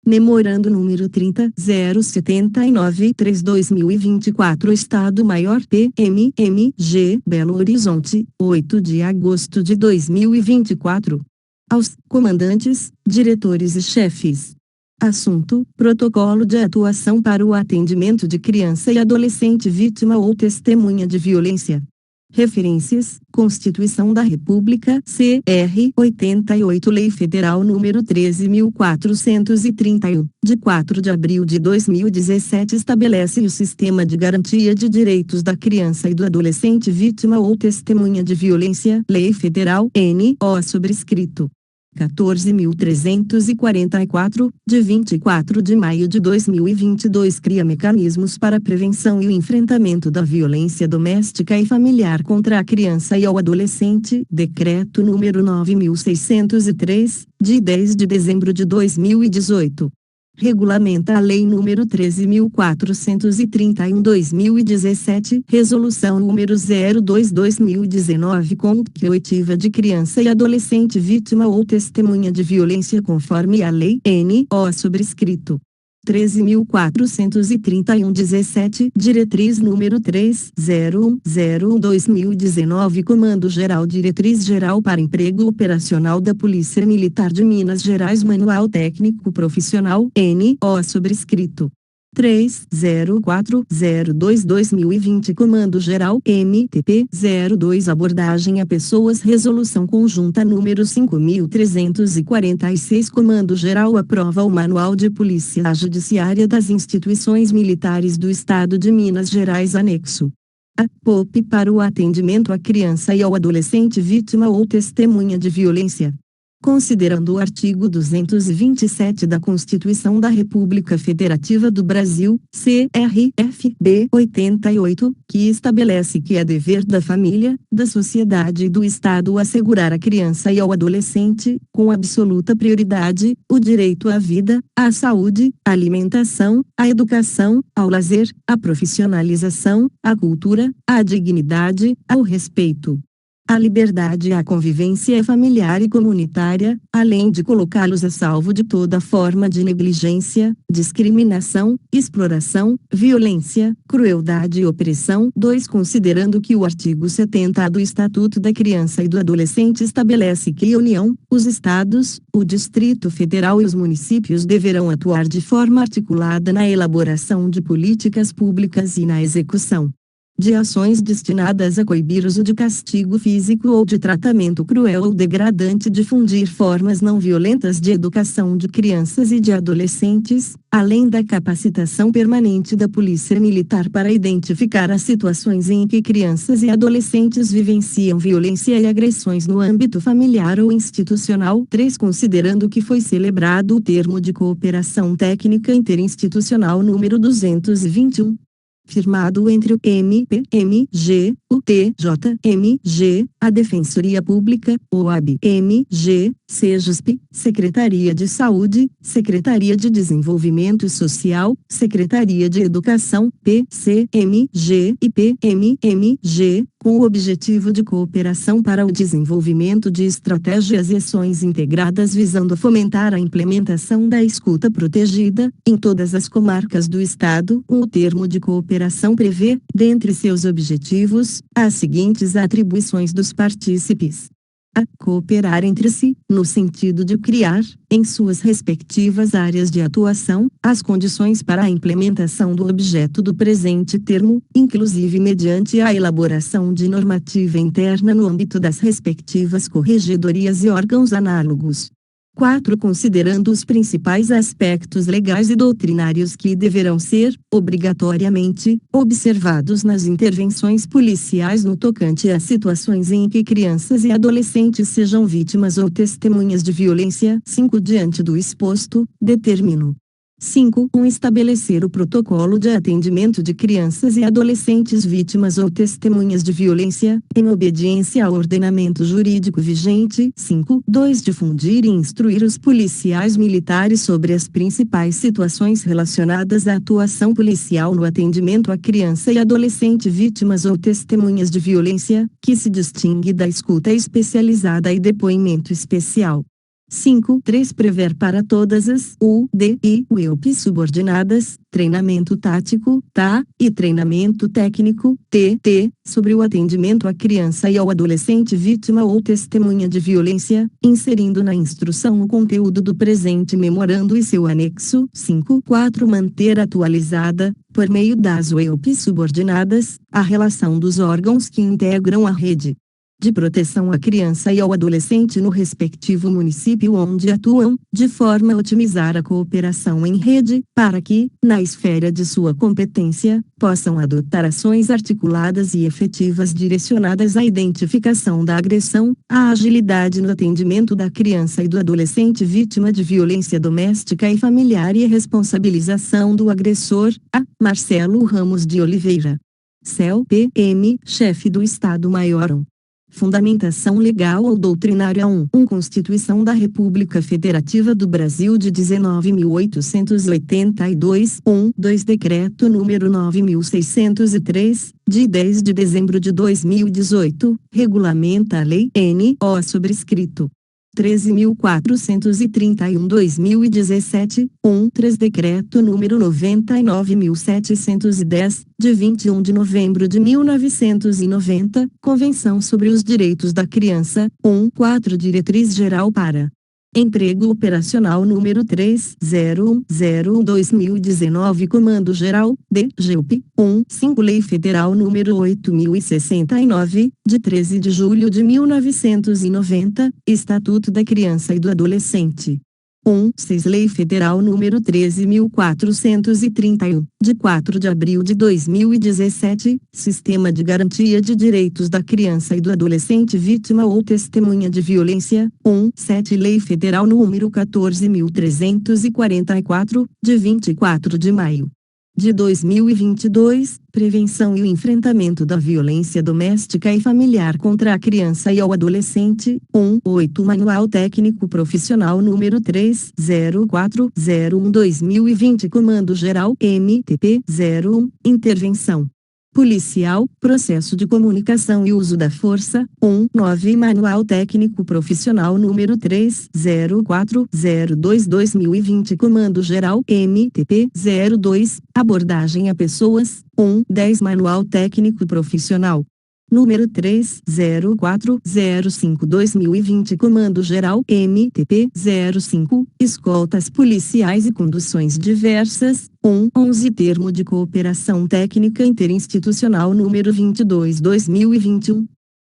Memorando número 30.079/3/2024 Estado Maior PMMG Belo Horizonte, 8 de agosto de 2024. Aos comandantes, diretores e chefes. Assunto: Protocolo de atuação para o atendimento de criança e adolescente vítima ou testemunha de violência. Referências: Constituição da República CR 88 Lei Federal número 13.431, de 4 de abril de 2017 estabelece o Sistema de Garantia de Direitos da Criança e do Adolescente Vítima ou Testemunha de Violência. Lei Federal N.O. Sobrescrito 14.344, de 24 de maio de 2022 cria mecanismos para a prevenção e o enfrentamento da violência doméstica e familiar contra a criança e o adolescente. Decreto número 9.603, de 10 de dezembro de 2018. Regulamenta a Lei número 13.431/2017, Resolução número 02/2019 Coletiva de Criança e Adolescente Vítima ou Testemunha de Violência conforme a Lei N.O. Sobrescrito 13.431/17, Diretriz número 30101/2019 Comando Geral Diretriz Geral para Emprego Operacional da Polícia Militar de Minas Gerais Manual Técnico Profissional N.O. Sobrescrito 30402/2020 Comando Geral MTP 02 Abordagem a Pessoas Resolução Conjunta número 5346 Comando Geral aprova o Manual de Polícia Judiciária das Instituições Militares do Estado de Minas Gerais Anexo a POP para o atendimento à criança e ao adolescente vítima ou testemunha de violência. Considerando o artigo 227 da Constituição da República Federativa do Brasil, CRFB 88, que estabelece que é dever da família, da sociedade e do Estado assegurar à criança e ao adolescente, com absoluta prioridade, o direito à vida, à saúde, à alimentação, à educação, ao lazer, à profissionalização, à cultura, à dignidade, ao respeito, a liberdade e a convivência familiar e comunitária, além de colocá-los a salvo de toda forma de negligência, discriminação, exploração, violência, crueldade e opressão. 2. Considerando que o artigo 70 do Estatuto da Criança e do Adolescente estabelece que a União, os Estados, o Distrito Federal e os municípios deverão atuar de forma articulada na elaboração de políticas públicas e na execução de ações destinadas a coibir o uso de castigo físico ou de tratamento cruel ou degradante, difundir formas não violentas de educação de crianças e de adolescentes, além da capacitação permanente da Polícia Militar para identificar as situações em que crianças e adolescentes vivenciam violência e agressões no âmbito familiar ou institucional. 3. Considerando que foi celebrado o termo de cooperação técnica interinstitucional número 221. Firmado entre o MPMG, o TJMG, a Defensoria Pública, OAB-MG, SEJUSP, Secretaria de Saúde, Secretaria de Desenvolvimento Social, Secretaria de Educação, PCMG e PMMG, com o objetivo de cooperação para o desenvolvimento de estratégias e ações integradas visando fomentar a implementação da escuta protegida, em todas as comarcas do Estado. O termo de cooperação prevê, dentre seus objetivos, as seguintes atribuições dos partícipes: a cooperar entre si, no sentido de criar, em suas respectivas áreas de atuação, as condições para a implementação do objeto do presente termo, inclusive mediante a elaboração de normativa interna no âmbito das respectivas corregedorias e órgãos análogos. 4. Considerando os principais aspectos legais e doutrinários que deverão ser, obrigatoriamente, observados nas intervenções policiais no tocante a situações em que crianças e adolescentes sejam vítimas ou testemunhas de violência. 5. Diante do exposto, determino: 5. Estabelecer o protocolo de atendimento de crianças e adolescentes vítimas ou testemunhas de violência, em obediência ao ordenamento jurídico vigente. 5. 2. Difundir e instruir os policiais militares sobre as principais situações relacionadas à atuação policial no atendimento à criança e adolescente vítimas ou testemunhas de violência, que se distingue da escuta especializada e depoimento especial. 5.3 Prever para todas as UD e UELP subordinadas, treinamento tático, TA, e treinamento técnico, TT, sobre o atendimento à criança e ao adolescente vítima ou testemunha de violência, inserindo na instrução o conteúdo do presente memorando e seu anexo. 5.4 Manter atualizada, por meio das UELP subordinadas, a relação dos órgãos que integram a rede de proteção à criança e ao adolescente no respectivo município onde atuam, de forma a otimizar a cooperação em rede, para que, na esfera de sua competência, possam adotar ações articuladas e efetivas direcionadas à identificação da agressão, à agilidade no atendimento da criança e do adolescente vítima de violência doméstica e familiar e a responsabilização do agressor. A. Marcelo Ramos de Oliveira, CEL PM, chefe do Estado-Maior. Fundamentação legal ou doutrinária 1. Constituição da República Federativa do Brasil de 19.882. 2. Decreto número 9.603, de 10 de dezembro de 2018, regulamenta a Lei N.O. sobrescrito 13.431/2017, 3. Decreto número 99.710, de 21 de novembro de 1990, Convenção sobre os Direitos da Criança, 4. Diretriz Geral para Emprego Operacional número 3010/2019, Comando Geral, DGEUP, 5. Lei Federal número 8.069, de 13 de julho de 1990, Estatuto da Criança e do Adolescente. 6. Lei Federal número 13.431, de 4 de abril de 2017, Sistema de Garantia de Direitos da Criança e do Adolescente vítima ou testemunha de violência. 7. Lei Federal número 14.344, de 24 de maio de 2022, Prevenção e o Enfrentamento da Violência Doméstica e Familiar contra a Criança e ao Adolescente. 8. Manual Técnico Profissional número 30401/2020, Comando Geral MTP 01, Intervenção Policial, Processo de Comunicação e Uso da Força. 9. Manual Técnico Profissional número 30402/2020, Comando Geral MTP 02, Abordagem a Pessoas. 10. Manual Técnico Profissional número 30405/2020, Comando Geral MTP 05, Escoltas Policiais e Conduções Diversas. 11. Termo de Cooperação Técnica Interinstitucional número 22/2021.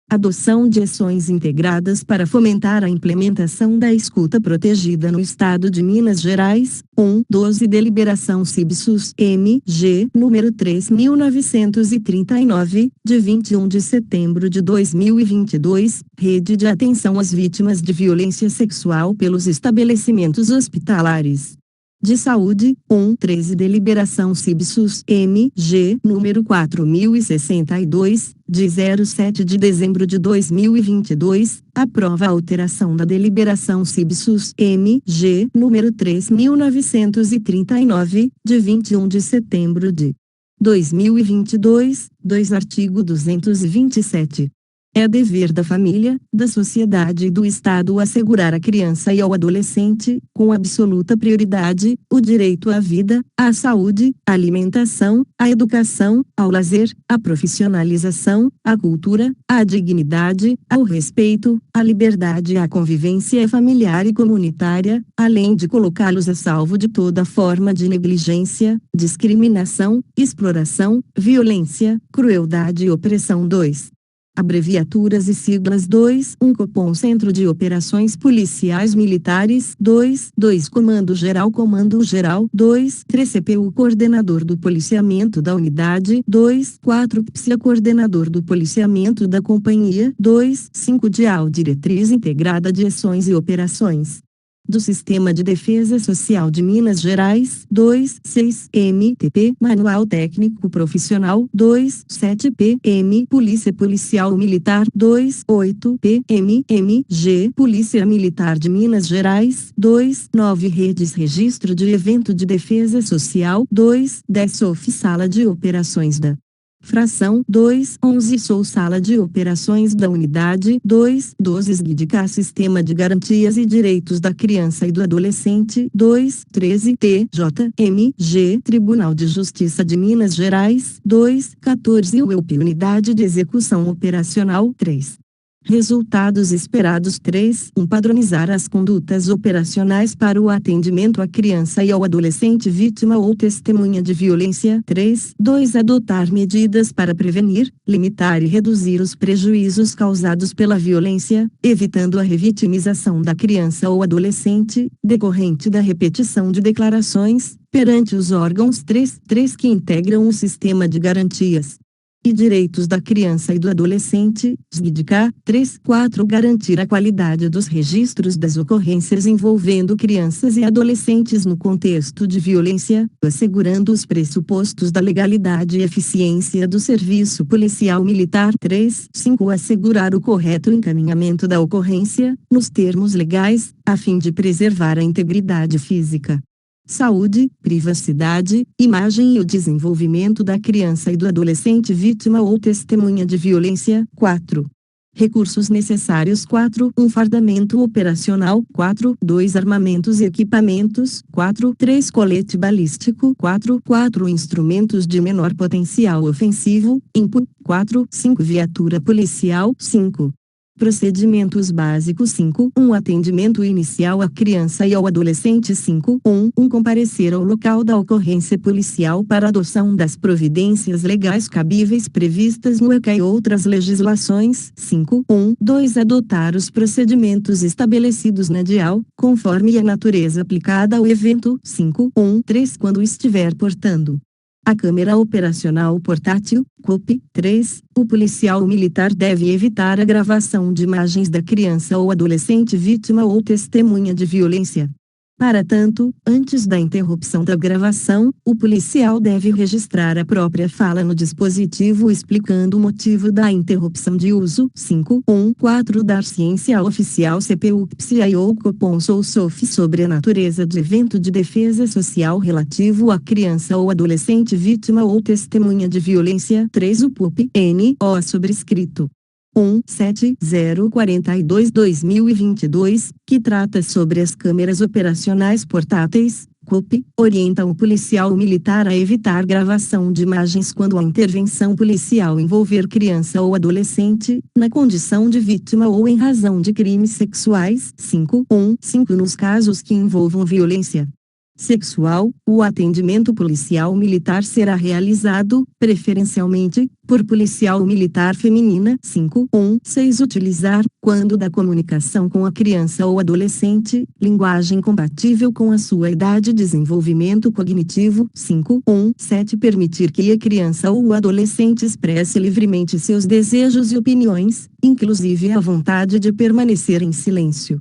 Adoção de ações integradas para fomentar a implementação da escuta protegida no Estado de Minas Gerais. 12. Deliberação CIBSUS-MG, número 3.939, de 21 de setembro de 2022, Rede de Atenção às Vítimas de Violência Sexual pelos Estabelecimentos Hospitalares de Saúde. 13. Deliberação CIBSUS-MG, número 4062, de 07 de dezembro de 2022, aprova a alteração da deliberação CIBSUS-MG, número 3.939, de 21 de setembro de 2022, 2. Artigo 227. É dever da família, da sociedade e do Estado assegurar à criança e ao adolescente, com absoluta prioridade, o direito à vida, à saúde, à alimentação, à educação, ao lazer, à profissionalização, à cultura, à dignidade, ao respeito, à liberdade e à convivência familiar e comunitária, além de colocá-los a salvo de toda forma de negligência, discriminação, exploração, violência, crueldade e opressão. 2. Abreviaturas e siglas. 2. Copom Centro de Operações Policiais Militares. 2. Comando Geral 2. 3. CPU Coordenador do Policiamento da Unidade. 2. 4. PSIA Coordenador do Policiamento da Companhia. 2. 5. DIAL Diretriz Integrada de Ações e Operações do Sistema de Defesa Social de Minas Gerais. 2. 6. MTP Manual Técnico Profissional. 2. 7. PM Polícia Policial Militar. 2. 8. PMMG Polícia Militar de Minas Gerais. 2. 9. Redes Registro de Evento de Defesa Social. 2. 10. SOF Sala de Operações da Fração 211 Sou Sala de Operações da Unidade 212 SGDK Sistema de Garantias e Direitos da Criança e do Adolescente 213 TJMG Tribunal de Justiça de Minas Gerais 214 UEUP Unidade de Execução Operacional 3. Resultados esperados 3. Padronizar as condutas operacionais para o atendimento à criança e ao adolescente vítima ou testemunha de violência. 3. 2. Adotar medidas para prevenir, limitar e reduzir os prejuízos causados pela violência, evitando a revitimização da criança ou adolescente, decorrente da repetição de declarações, perante os órgãos 3 que integram o sistema de garantias e direitos da criança e do adolescente, SGDK, 4. Garantir a qualidade dos registros das ocorrências envolvendo crianças e adolescentes no contexto de violência, assegurando os pressupostos da legalidade e eficiência do serviço policial militar. 5. Assegurar o correto encaminhamento da ocorrência, nos termos legais, a fim de preservar a integridade física, saúde, privacidade, imagem e o desenvolvimento da criança e do adolescente vítima ou testemunha de violência. 4. Recursos necessários. 4. Fardamento operacional. 4. 2. Armamentos e equipamentos. 4. 3. Colete balístico. 4. Instrumentos de menor potencial ofensivo. INPO. 4. 5. Viatura policial. 5. Procedimentos básicos. 5. Atendimento inicial à criança e ao adolescente. 5. Comparecer ao local da ocorrência policial para adoção das providências legais cabíveis previstas no ECA e outras legislações. 5. 2. Adotar os procedimentos estabelecidos na DIAL, conforme a natureza aplicada ao evento. 5. 3. Quando estiver portando a câmera operacional portátil, COP. 3. O policial militar deve evitar a gravação de imagens da criança ou adolescente vítima ou testemunha de violência. Para tanto, antes da interrupção da gravação, o policial deve registrar a própria fala no dispositivo explicando o motivo da interrupção de uso. 5. 4. Dar ciência oficial CPU, PSI ou COPONS ou SOF sobre a natureza de evento de defesa social relativo à criança ou adolescente vítima ou testemunha de violência. 3. O PUP-NO sobrescrito 17042/2022, que trata sobre as câmeras operacionais portáteis, COP, orienta o policial militar a evitar gravação de imagens quando a intervenção policial envolver criança ou adolescente, na condição de vítima ou em razão de crimes sexuais. 5. Nos casos que envolvam violência sexual, o atendimento policial militar será realizado, preferencialmente, por policial militar feminina. 5. 6. Utilizar, quando da comunicação com a criança ou adolescente, linguagem compatível com a sua idade e desenvolvimento cognitivo. 5. 7. Permitir que a criança ou o adolescente expresse livremente seus desejos e opiniões, inclusive a vontade de permanecer em silêncio.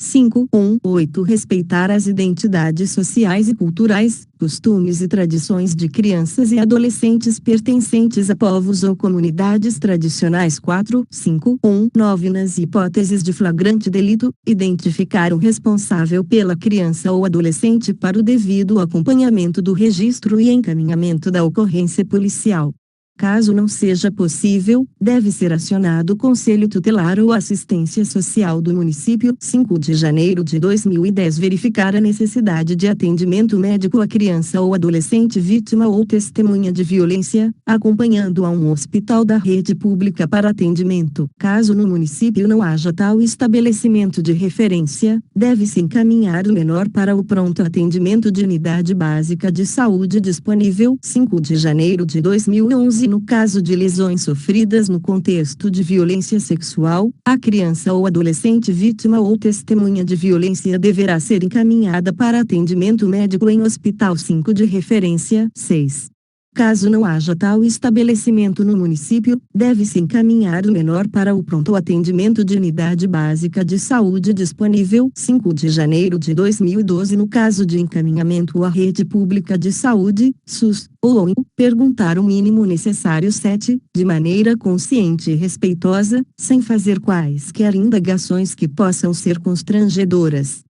5. 8. Respeitar as identidades sociais e culturais, costumes e tradições de crianças e adolescentes pertencentes a povos ou comunidades tradicionais. 4. 5. 9. Nas hipóteses de flagrante delito, identificar o responsável pela criança ou adolescente para o devido acompanhamento do registro e encaminhamento da ocorrência policial. Caso não seja possível, deve ser acionado o Conselho Tutelar ou Assistência Social do município. 5 de janeiro de 2010 Verificar a necessidade de atendimento médico à criança ou adolescente vítima ou testemunha de violência, acompanhando a um hospital da rede pública para atendimento. Caso no município não haja tal estabelecimento de referência, deve-se encaminhar o menor para o pronto atendimento de unidade básica de saúde disponível. 5 de janeiro de 2011 No caso de lesões sofridas no contexto de violência sexual, a criança ou adolescente vítima ou testemunha de violência deverá ser encaminhada para atendimento médico em hospital 5 de referência. 6. Caso não haja tal estabelecimento no município, deve-se encaminhar o menor para o pronto atendimento de unidade básica de saúde disponível. 5 de janeiro de 2012 No caso de encaminhamento à rede pública de saúde, SUS, ou ONU, perguntar o mínimo necessário. 7. De maneira consciente e respeitosa, sem fazer quaisquer indagações que possam ser constrangedoras.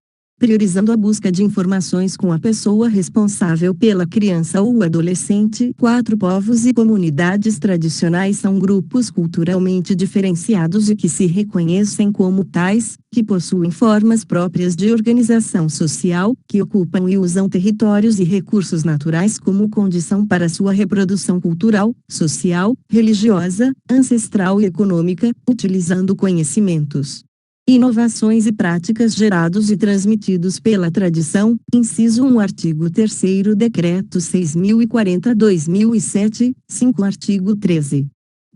priorizando a busca de informações com a pessoa responsável pela criança ou adolescente. 4. Povos e comunidades tradicionais são grupos culturalmente diferenciados e que se reconhecem como tais, que possuem formas próprias de organização social, que ocupam e usam territórios e recursos naturais como condição para sua reprodução cultural, social, religiosa, ancestral e econômica, utilizando conhecimentos, inovações e práticas gerados e transmitidos pela tradição. Inciso 1. Artigo 3º Decreto 6.040/2007, 5. Artigo 13.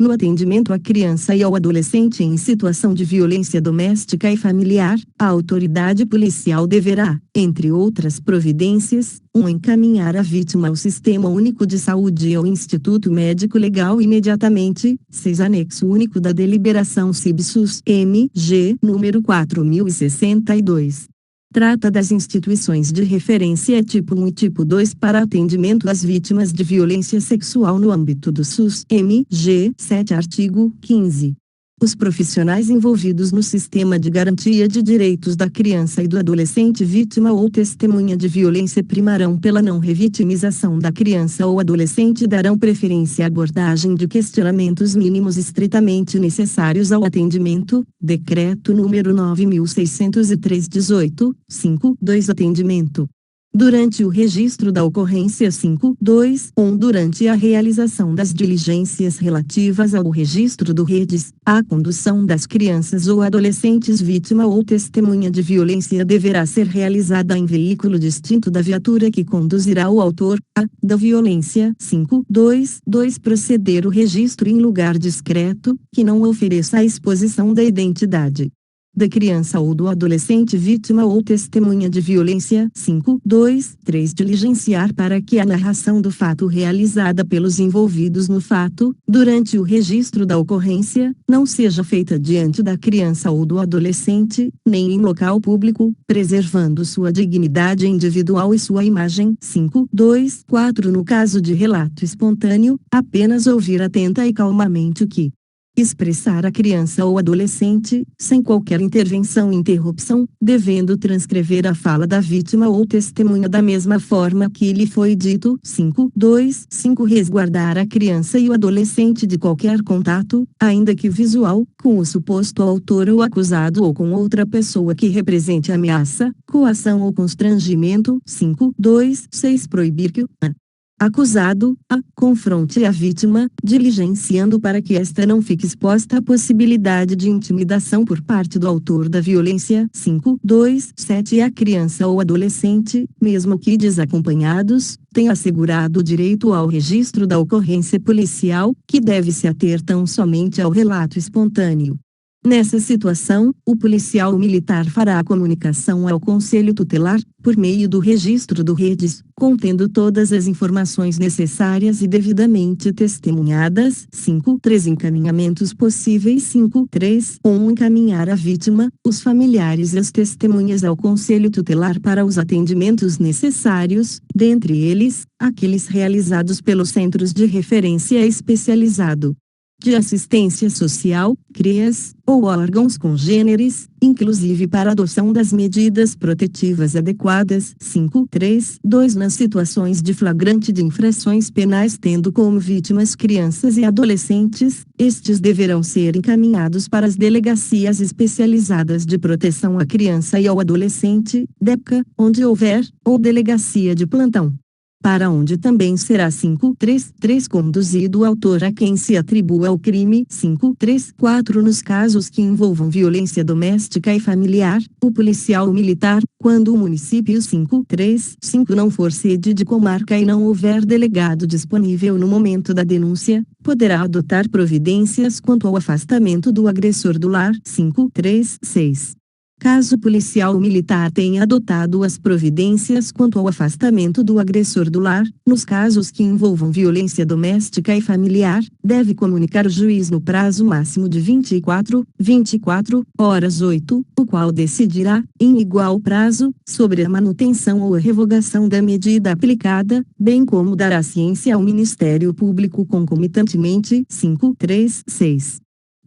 No atendimento à criança e ao adolescente em situação de violência doméstica e familiar, a autoridade policial deverá, entre outras providências, 1. Encaminhar a vítima ao Sistema Único de Saúde e ao Instituto Médico Legal imediatamente. 6. Anexo único da Deliberação CIB-SUS-MG, número 4062. Trata das instituições de referência tipo 1 e tipo 2 para atendimento às vítimas de violência sexual no âmbito do SUS-MG. 7. Artigo 15. Os profissionais envolvidos no sistema de garantia de direitos da criança e do adolescente vítima ou testemunha de violência primarão pela não revitimização da criança ou adolescente e darão preferência à abordagem de questionamentos mínimos estritamente necessários ao atendimento. Decreto número 9.603/18, 5. 2. Atendimento durante o registro da ocorrência. 5. 2. 1. Durante a realização das diligências relativas ao registro do REDES, a condução das crianças ou adolescentes vítima ou testemunha de violência deverá ser realizada em veículo distinto da viatura que conduzirá o autor da violência. 5. 2. 2. Proceder o registro em lugar discreto, que não ofereça a exposição da identidade da criança ou do adolescente vítima ou testemunha de violência. 5. 2. 3. Diligenciar para que a narração do fato realizada pelos envolvidos no fato, durante o registro da ocorrência, não seja feita diante da criança ou do adolescente, nem em local público, preservando sua dignidade individual e sua imagem. 5. 2. 4. No caso de relato espontâneo, apenas ouvir atenta e calmamente o que expressar a criança ou adolescente, sem qualquer intervenção e interrupção, devendo transcrever a fala da vítima ou testemunha da mesma forma que lhe foi dito. 5. 2. 5. Resguardar a criança e o adolescente de qualquer contato, ainda que visual, com o suposto autor ou acusado ou com outra pessoa que represente ameaça, coação ou constrangimento. 5. 2. 6. Proibir que o acusado confronte a vítima, diligenciando para que esta não fique exposta à possibilidade de intimidação por parte do autor da violência. 5. 2. 7. A criança ou adolescente, mesmo que desacompanhados, tem assegurado o direito ao registro da ocorrência policial, que deve se ater tão somente ao relato espontâneo. Nessa situação, o policial militar fará a comunicação ao Conselho Tutelar, por meio do registro do REDES, contendo todas as informações necessárias e devidamente testemunhadas. 5. 3. Encaminhamentos possíveis. 5. 3. 1. Encaminhar a vítima, os familiares e as testemunhas ao Conselho Tutelar para os atendimentos necessários, dentre eles, aqueles realizados pelos Centros de Referência Especializado de Assistência Social, CREAS, ou órgãos congêneres, inclusive para adoção das medidas protetivas adequadas. 5. 3. 2. Nas situações de flagrante de infrações penais tendo como vítimas crianças e adolescentes, estes deverão ser encaminhados para as delegacias especializadas de proteção à criança e ao adolescente, DEPCA, onde houver, ou delegacia de plantão, para onde também será 5. 3. 3. Conduzido o autor a quem se atribua o crime. 5. 3. 4. Nos casos que envolvam violência doméstica e familiar, o policial militar, quando o município 5. 3. 5. Não for sede de comarca e não houver delegado disponível no momento da denúncia, poderá adotar providências quanto ao afastamento do agressor do lar. 5. 3. 6. Caso o policial militar tenha adotado as providências quanto ao afastamento do agressor do lar, nos casos que envolvam violência doméstica e familiar, deve comunicar o juiz no prazo máximo de 24 horas 8, o qual decidirá, em igual prazo, sobre a manutenção ou a revogação da medida aplicada, bem como dará ciência ao Ministério Público concomitantemente. 5. 3. 6.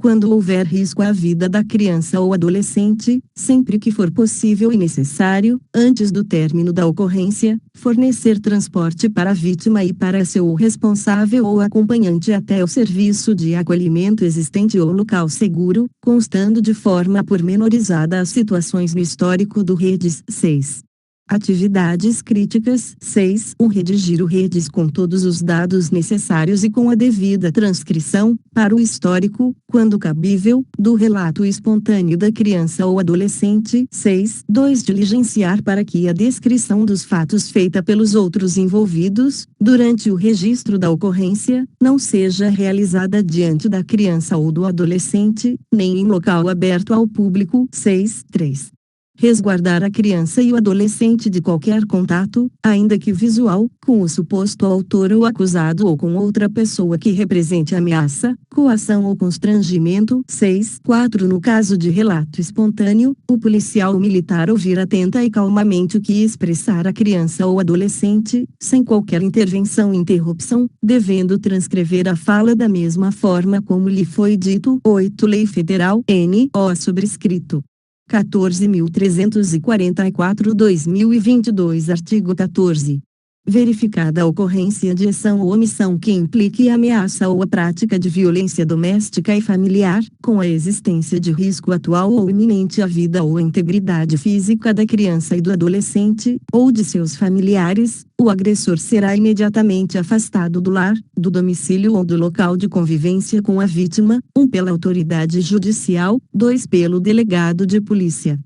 quando houver risco à vida da criança ou adolescente, sempre que for possível e necessário, antes do término da ocorrência, fornecer transporte para a vítima e para seu responsável ou acompanhante até o serviço de acolhimento existente ou local seguro, constando de forma pormenorizada as situações no histórico do REDIS. 6. Atividades críticas. 6. Redigir o REDIS com todos os dados necessários e com a devida transcrição, para o histórico, quando cabível, do relato espontâneo da criança ou adolescente. 6. 2. Diligenciar para que a descrição dos fatos feita pelos outros envolvidos, durante o registro da ocorrência, não seja realizada diante da criança ou do adolescente, nem em local aberto ao público. 6. 3. Resguardar a criança e o adolescente de qualquer contato, ainda que visual, com o suposto autor ou acusado ou com outra pessoa que represente ameaça, coação ou constrangimento. 6. 4. No caso de relato espontâneo, o policial militar ouvir atenta e calmamente o que expressar a criança ou adolescente, sem qualquer intervenção ou interrupção, devendo transcrever a fala da mesma forma como lhe foi dito. 8. Lei Federal N.O. Sobrescrito 14.344/2022. Artigo 14. Verificada a ocorrência de ação ou omissão que implique ameaça ou a prática de violência doméstica e familiar, com a existência de risco atual ou iminente à vida ou à integridade física da criança e do adolescente, ou de seus familiares, o agressor será imediatamente afastado do lar, do domicílio ou do local de convivência com a vítima, 1. Pela autoridade judicial, 2. Pelo delegado de polícia.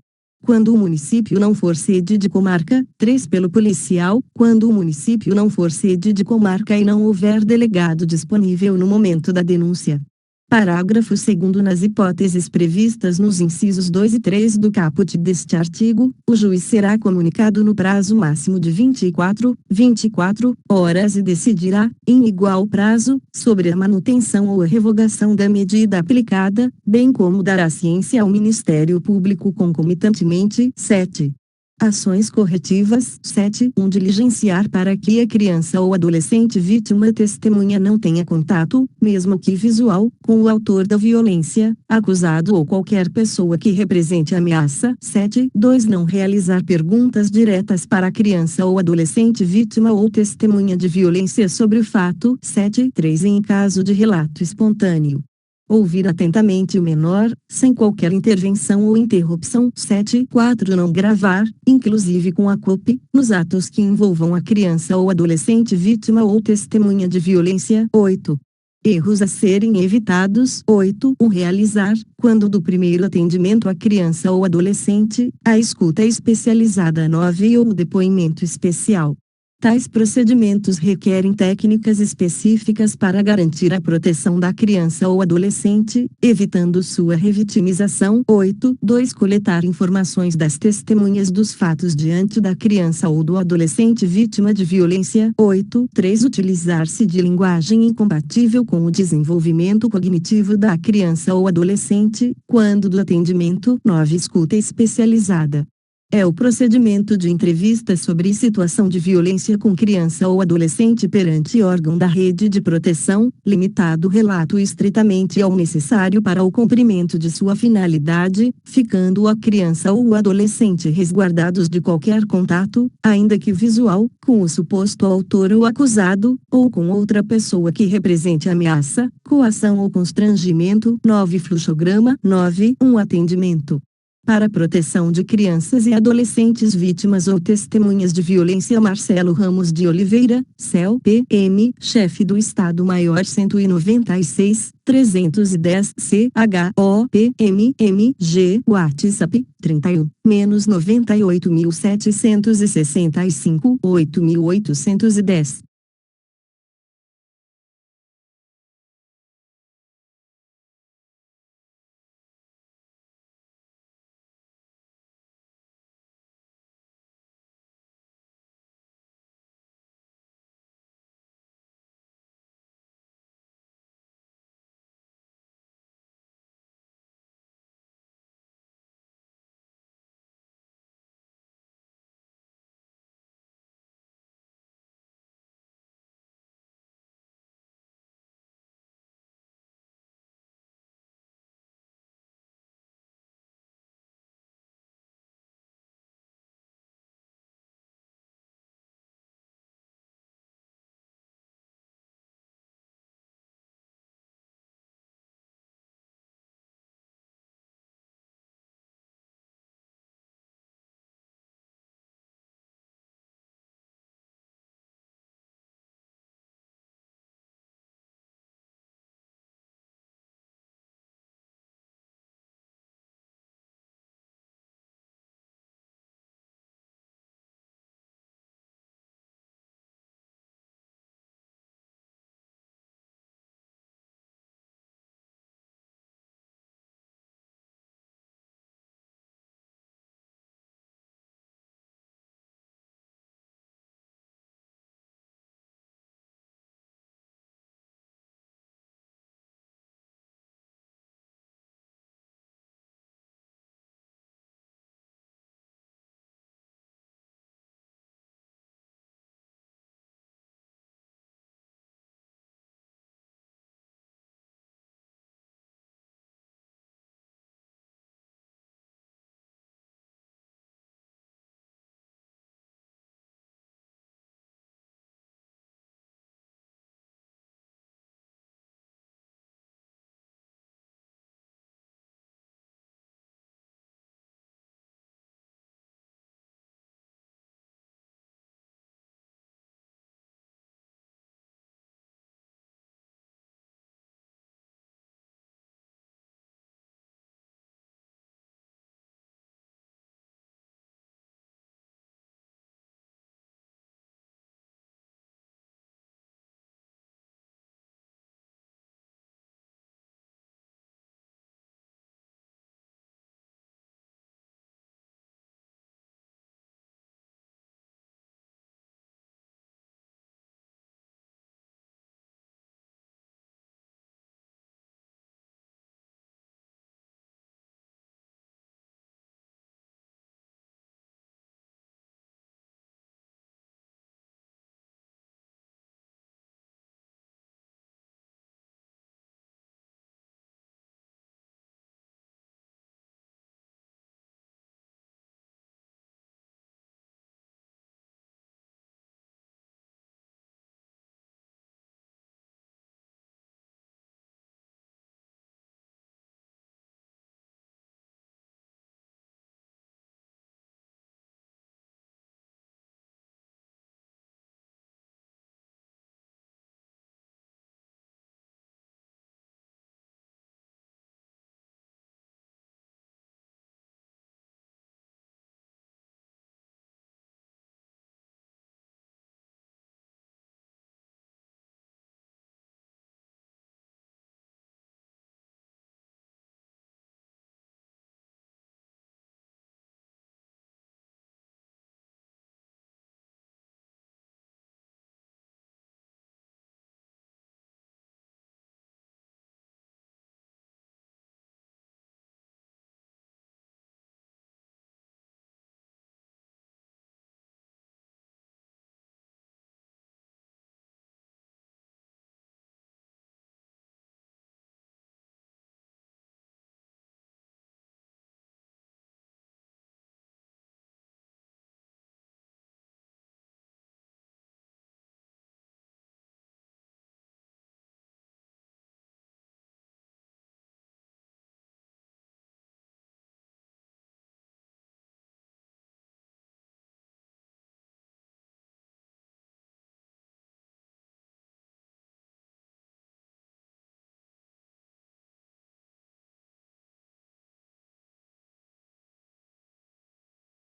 Quando o município não for sede de comarca. 3. Pelo policial, quando o município não for sede de comarca e não houver delegado disponível no momento da denúncia. Parágrafo 2º. Nas hipóteses previstas nos incisos 2 e 3 do caput deste artigo, o juiz será comunicado no prazo máximo de 24 horas e decidirá, em igual prazo, sobre a manutenção ou a revogação da medida aplicada, bem como dará ciência ao Ministério Público concomitantemente. 7. Ações corretivas. 7. Diligenciar para que a criança ou adolescente vítima testemunha não tenha contato, mesmo que visual, com o autor da violência, acusado ou qualquer pessoa que represente ameaça. 7. 2. Não realizar perguntas diretas para a criança ou adolescente vítima ou testemunha de violência sobre o fato. 7. 3. Em caso de relato espontâneo, ouvir atentamente o menor, sem qualquer intervenção ou interrupção. 7. 4. Não gravar, inclusive com a cópia, nos atos que envolvam a criança ou adolescente vítima ou testemunha de violência. 8. Erros a serem evitados. 8. Realizar, quando do primeiro atendimento à criança ou adolescente, a escuta especializada. 9. Ou o depoimento especial. Tais procedimentos requerem técnicas específicas para garantir a proteção da criança ou adolescente, evitando sua revitimização. 8. 2. Coletar informações das testemunhas dos fatos diante da criança ou do adolescente vítima de violência. 8. 3. Utilizar-se de linguagem incompatível com o desenvolvimento cognitivo da criança ou adolescente, quando do atendimento. 9. Escuta especializada. É o procedimento de entrevista sobre situação de violência com criança ou adolescente perante órgão da rede de proteção, limitado o relato estritamente ao necessário para o cumprimento de sua finalidade, ficando a criança ou o adolescente resguardados de qualquer contato, ainda que visual, com o suposto autor ou acusado, ou com outra pessoa que represente ameaça, coação ou constrangimento. 9. Fluxograma. 9. Atendimento para a proteção de crianças e adolescentes vítimas ou testemunhas de violência. Marcelo Ramos de Oliveira, CEL, PM, Chefe do Estado-Maior 196, 310, CHO, PMMG, WhatsApp, 31-98.765, 8.810.